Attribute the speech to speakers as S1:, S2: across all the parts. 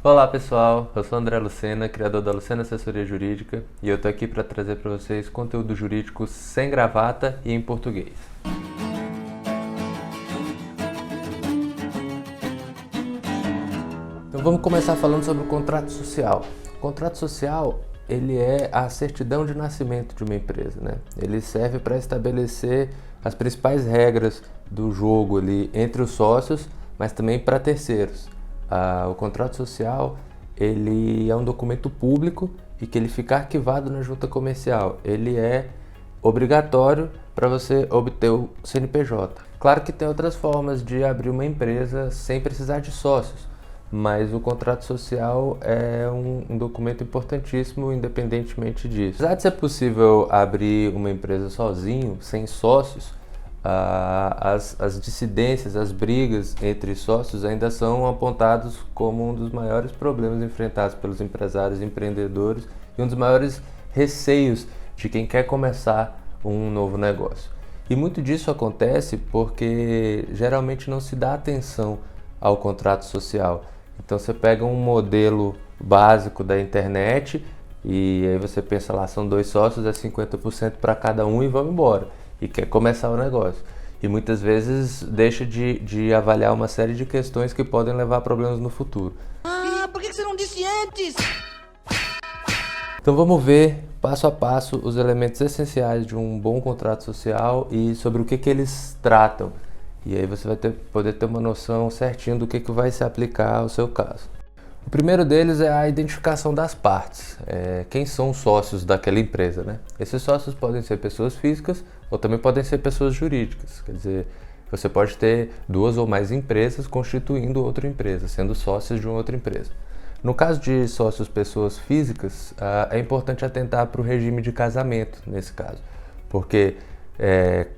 S1: Olá pessoal, eu sou André Lucena, criador da Lucena Assessoria Jurídica, e eu tô aqui para trazer para vocês conteúdo jurídico sem gravata e em português. Então vamos começar falando sobre o contrato social. O contrato social, ele é a certidão de nascimento de uma empresa, né? Ele serve para estabelecer as principais regras do jogo ali entre os sócios, mas também para terceiros. O contrato social, ele é um documento público e que ele fica arquivado na junta comercial. Ele é obrigatório para você obter o CNPJ. Claro que tem outras formas de abrir uma empresa sem precisar de sócios, mas o contrato social é um documento importantíssimo independentemente disso. Apesar de ser possível abrir uma empresa sozinho, sem sócios, as dissidências, as brigas entre sócios ainda são apontados como um dos maiores problemas enfrentados pelos empresários e empreendedores e um dos maiores receios de quem quer começar um novo negócio. E muito disso acontece porque geralmente não se dá atenção ao contrato social. Então você pega um modelo básico da internet e aí você pensa lá, são dois sócios, é 50% para cada um e vão embora. E quer começar o negócio. E muitas vezes deixa de avaliar uma série de questões que podem levar a problemas no futuro.
S2: Por que você não disse antes?
S1: Então vamos ver passo a passo os elementos essenciais de um bom contrato social e sobre o que eles tratam. E aí você vai poder ter uma noção certinho do que vai se aplicar ao seu caso. O primeiro deles é a identificação das partes. Quem são os sócios daquela empresa, né? Esses sócios podem ser pessoas físicas ou também podem ser pessoas jurídicas. Quer dizer, você pode ter duas ou mais empresas constituindo outra empresa, sendo sócios de uma outra empresa. No caso de sócios pessoas físicas, é importante atentar para o regime de casamento nesse caso, porque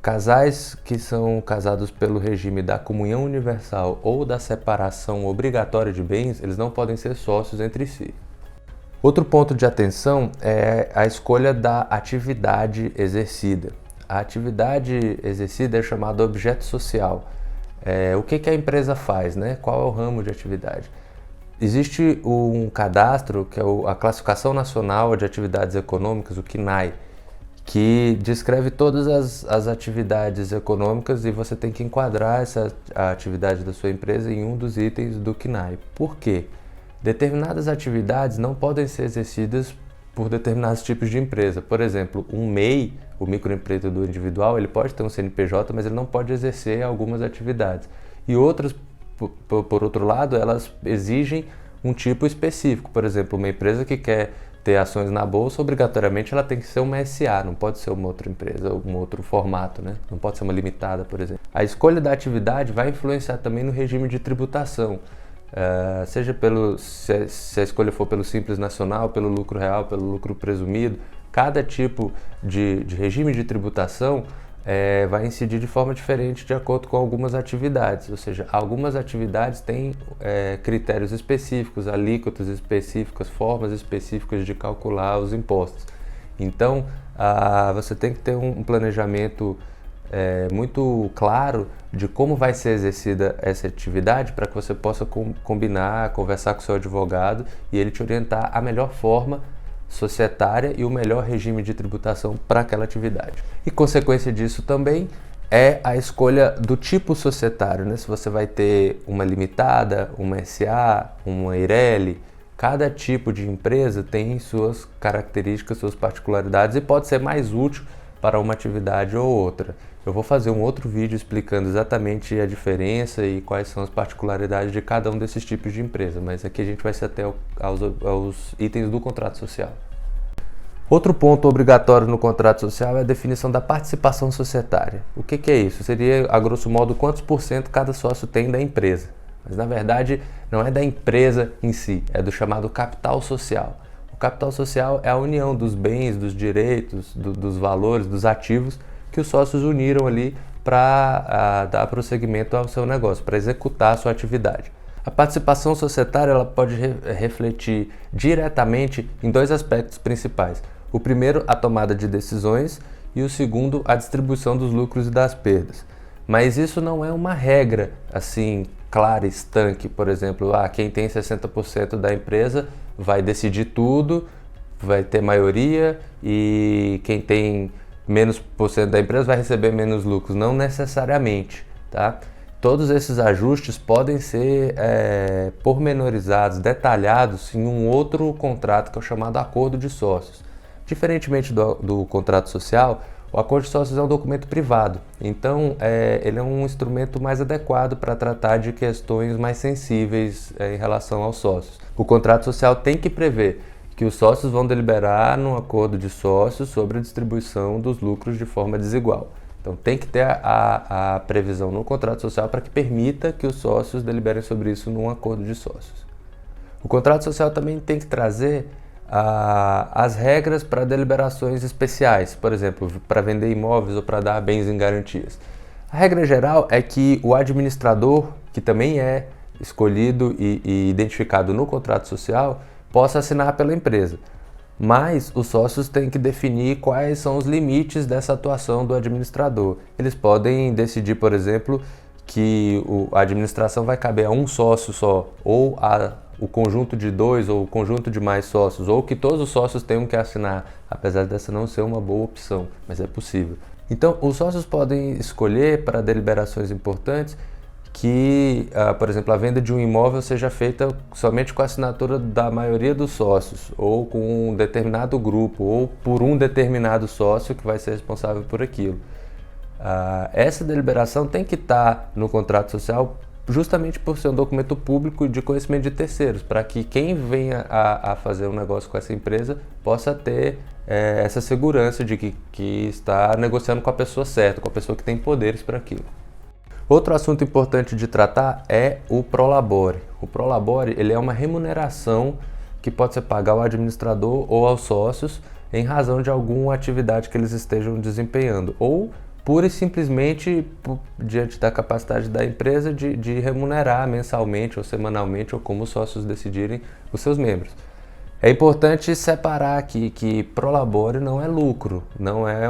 S1: casais que são casados pelo regime da comunhão universal ou da separação obrigatória de bens, eles não podem ser sócios entre si. Outro ponto de atenção é a escolha da atividade exercida. A atividade exercida é chamada objeto social. O que a empresa faz, né? Qual é o ramo de atividade? Existe um cadastro, que é a Classificação Nacional de Atividades Econômicas, o CNAE, que descreve todas as atividades econômicas e você tem que enquadrar a atividade da sua empresa em um dos itens do CNAE. Por quê? Determinadas atividades não podem ser exercidas por determinados tipos de empresa. Por exemplo, um MEI, o microempreendedor individual, ele pode ter um CNPJ, mas ele não pode exercer algumas atividades. E outras, por outro lado, elas exigem um tipo específico. Por exemplo, uma empresa que quer ter ações na bolsa, obrigatoriamente ela tem que ser uma SA, não pode ser uma outra empresa, um outro formato, né? Não pode ser uma limitada, por exemplo. A escolha da atividade vai influenciar também no regime de tributação, seja se a escolha for pelo Simples Nacional, pelo lucro real, pelo lucro presumido. Cada tipo de regime de tributação vai incidir de forma diferente de acordo com algumas atividades, ou seja, algumas atividades têm critérios específicos, alíquotas específicas, formas específicas de calcular os impostos. Então, você tem que ter um planejamento muito claro de como vai ser exercida essa atividade para que você possa combinar, conversar com o seu advogado e ele te orientar a melhor forma societária e o melhor regime de tributação para aquela atividade. E consequência disso também é a escolha do tipo societário, né? Se você vai ter uma limitada, uma SA, uma Eireli, cada tipo de empresa tem suas características, suas particularidades e pode ser mais útil para uma atividade ou outra. Eu vou fazer um outro vídeo explicando exatamente a diferença e quais são as particularidades de cada um desses tipos de empresa, mas aqui a gente vai se até aos itens do contrato social. Outro ponto obrigatório no contrato social é a definição da participação societária. O que é isso? Seria, a grosso modo, quantos por cento cada sócio tem da empresa. Mas, na verdade, não é da empresa em si, é do chamado capital social. O capital social é a união dos bens, dos direitos, dos valores, dos ativos que os sócios uniram ali para dar prosseguimento ao seu negócio, para executar a sua atividade. A participação societária ela pode refletir diretamente em dois aspectos principais. O primeiro, a tomada de decisões, e o segundo, a distribuição dos lucros e das perdas. Mas isso não é uma regra assim clara, estanque, por exemplo, quem tem 60% da empresa vai decidir tudo, vai ter maioria, e quem tem menos por cento da empresa vai receber menos lucros. Não necessariamente, tá? Todos esses ajustes podem ser pormenorizados, detalhados em um outro contrato que é o chamado acordo de sócios. Diferentemente do contrato social, o acordo de sócios é um documento privado, então ele é um instrumento mais adequado para tratar de questões mais sensíveis em relação aos sócios. O contrato social tem que prever que os sócios vão deliberar num acordo de sócios sobre a distribuição dos lucros de forma desigual. Então tem que ter a previsão no contrato social para que permita que os sócios deliberem sobre isso num acordo de sócios. O contrato social também tem que trazer as regras para deliberações especiais, por exemplo, para vender imóveis ou para dar bens em garantias. A regra geral é que o administrador, que também é escolhido e identificado no contrato social, possa assinar pela empresa. Mas os sócios têm que definir quais são os limites dessa atuação do administrador. Eles podem decidir, por exemplo, que a administração vai caber a um sócio só, ou o conjunto de dois, ou o conjunto de mais sócios, ou que todos os sócios tenham que assinar, apesar dessa não ser uma boa opção, mas é possível. Então, os sócios podem escolher para deliberações importantes que, por exemplo, a venda de um imóvel seja feita somente com a assinatura da maioria dos sócios, ou com um determinado grupo, ou por um determinado sócio que vai ser responsável por aquilo. Essa deliberação tem que estar no contrato social justamente por ser um documento público de conhecimento de terceiros, para que quem venha a fazer um negócio com essa empresa possa ter essa segurança de que está negociando com a pessoa certa, com a pessoa que tem poderes para aquilo. Outro assunto importante de tratar é o prolabore. O prolabore ele é uma remuneração que pode ser paga ao administrador ou aos sócios em razão de alguma atividade que eles estejam desempenhando, ou pura e simplesmente diante da capacidade da empresa de remunerar mensalmente ou semanalmente, ou como os sócios decidirem, os seus membros. É importante separar aqui que prolabore não é lucro, não é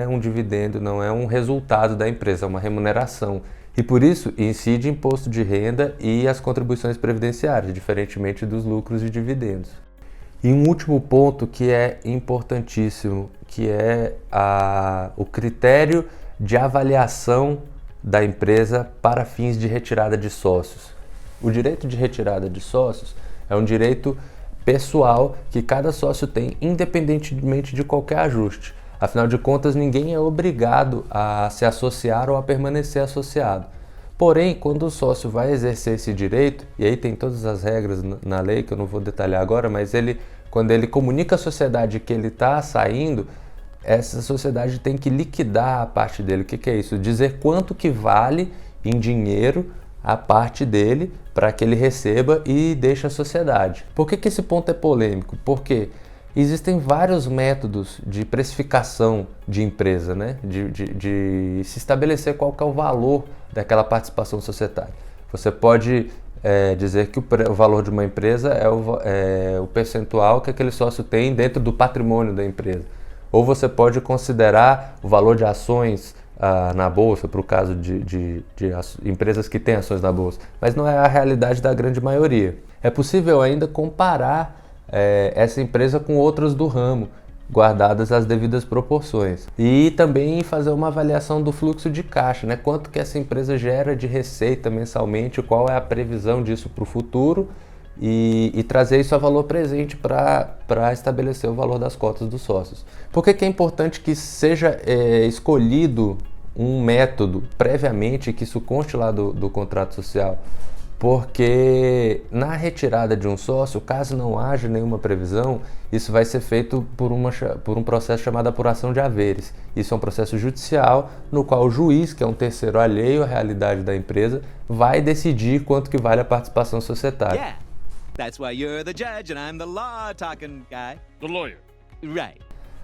S1: um dividendo, não é um resultado da empresa, é uma remuneração. E por isso incide imposto de renda e as contribuições previdenciárias, diferentemente dos lucros e dividendos. E um último ponto que é importantíssimo, que é o critério de avaliação da empresa para fins de retirada de sócios. O direito de retirada de sócios é um direito pessoal que cada sócio tem, independentemente de qualquer ajuste. Afinal de contas, ninguém é obrigado a se associar ou a permanecer associado. Porém, quando o sócio vai exercer esse direito, e aí tem todas as regras na lei que eu não vou detalhar agora, mas quando ele comunica à sociedade que ele está saindo, essa sociedade tem que liquidar a parte dele. O que é isso? Dizer quanto que vale em dinheiro a parte dele para que ele receba e deixe a sociedade. Por que esse ponto é polêmico? Porque existem vários métodos de precificação de empresa, né? de se estabelecer qual que é o valor daquela participação societária. Você pode dizer que o valor de uma empresa é o percentual que aquele sócio tem dentro do patrimônio da empresa. Ou você pode considerar o valor de ações na bolsa, para o caso de empresas que têm ações na bolsa, mas não é a realidade da grande maioria. É possível ainda comparar essa empresa com outras do ramo, guardadas as devidas proporções, e também fazer uma avaliação do fluxo de caixa, né? Quanto que essa empresa gera de receita mensalmente, qual é a previsão disso para o futuro, e trazer isso a valor presente para estabelecer o valor das cotas dos sócios. Por que é importante que seja escolhido um método previamente, que isso conste lá do contrato social? Porque na retirada de um sócio, caso não haja nenhuma previsão, isso vai ser feito por um processo chamado apuração de haveres. Isso é um processo judicial no qual o juiz, que é um terceiro alheio à realidade da empresa, vai decidir quanto que vale a participação societária.
S3: Yeah, that's why you're the judge and I'm the law-talking guy.
S4: The lawyer.
S3: Right.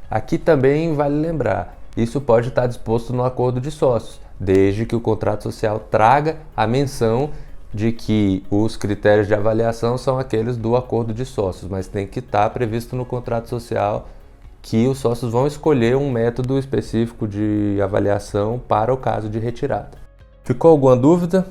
S1: Aqui também vale lembrar, isso pode estar disposto no acordo de sócios, desde que o contrato social traga a menção de que os critérios de avaliação são aqueles do acordo de sócios, mas tem que estar previsto no contrato social que os sócios vão escolher um método específico de avaliação para o caso de retirada. Ficou alguma dúvida?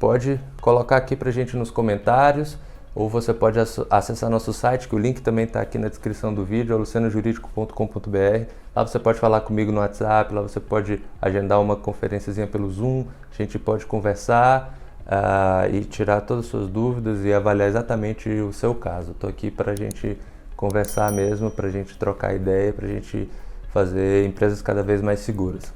S1: pode colocar aqui pra gente nos comentários, ou você pode acessar nosso site, que o link também está aqui na descrição do vídeo, é lucianojuridico.com.br. Lá você pode falar comigo no WhatsApp, lá você pode agendar uma conferenciazinha pelo Zoom, a gente pode conversar e tirar todas as suas dúvidas e avaliar exatamente o seu caso. Estou aqui para a gente conversar mesmo, para a gente trocar ideia, para a gente fazer empresas cada vez mais seguras.